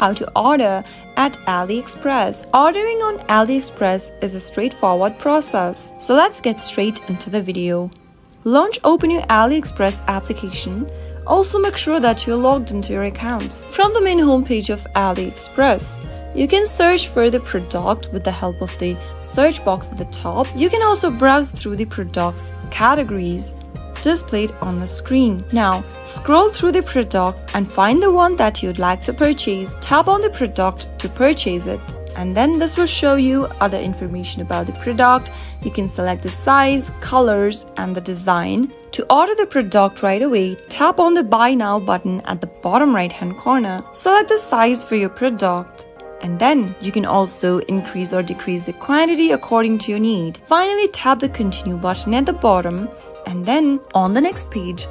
how to order at AliExpress. Ordering on AliExpress is a straightforward process. So let's get straight into the video. Open your AliExpress application. Also make sure that you're logged into your account. From the main homepage of AliExpress, you can search for the product with the help of the search box at the top. You can also browse through the product's categories displayed on the screen. Now, scroll through the product and find the one that you'd like to purchase. Tap on the product to purchase it. And then this will show you other information about the product. You can select the size, colors, and the design. To order the product right away, tap on the Buy Now button at the bottom right-hand corner. Select the size for your product. And then you can also increase or decrease the quantity according to your need. Finally, tap the Continue button at the bottom. And then on the next page,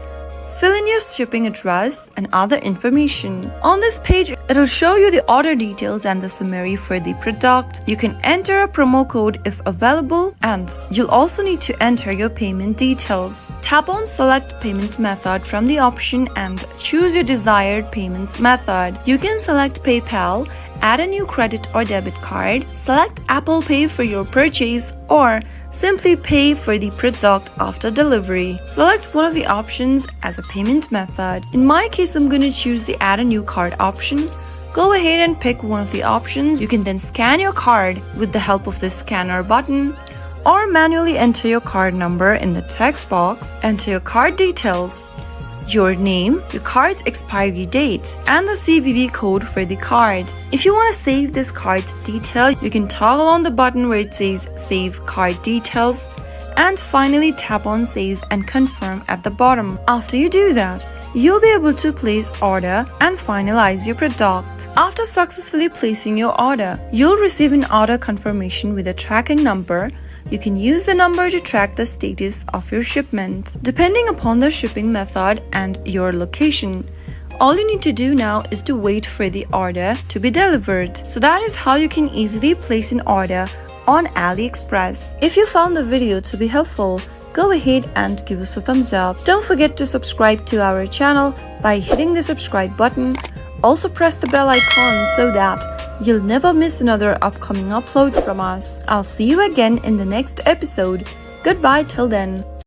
fill in your shipping address and other information. On this page, it'll show you the order details and the summary for the product. You can enter a promo code if available, and you'll also need to enter your payment details. Tap on Select Payment Method from the option and choose your desired payments method. You can select PayPal, add a new credit or debit card, select Apple Pay for your purchase, or simply pay for the product after delivery. Select one of the options as a payment method. In my case, I'm going to choose the Add a New Card option. Go ahead and pick one of the options. You can then scan your card with the help of the scanner button, or manually enter your card number in the text box. Enter your card details, your name, your card's expiry date, and the CVV code for the card. If you want to save this card's detail, you can toggle on the button where it says Save Card Details, and finally tap on Save and Confirm at the bottom. After you do that, you'll be able to place order and finalize your product. After successfully placing your order, you'll receive an order confirmation with a tracking number. You can use the number to track the status of your shipment. Depending upon the shipping method and your location, all you need to do now is to wait for the order to be delivered. So that is how you can easily place an order on AliExpress. If you found the video to be helpful, go ahead and give us a thumbs up. Don't forget to subscribe to our channel by hitting the subscribe button. Also press the bell icon so that you'll never miss another upcoming upload from us. I'll see you again in the next episode. Goodbye till then.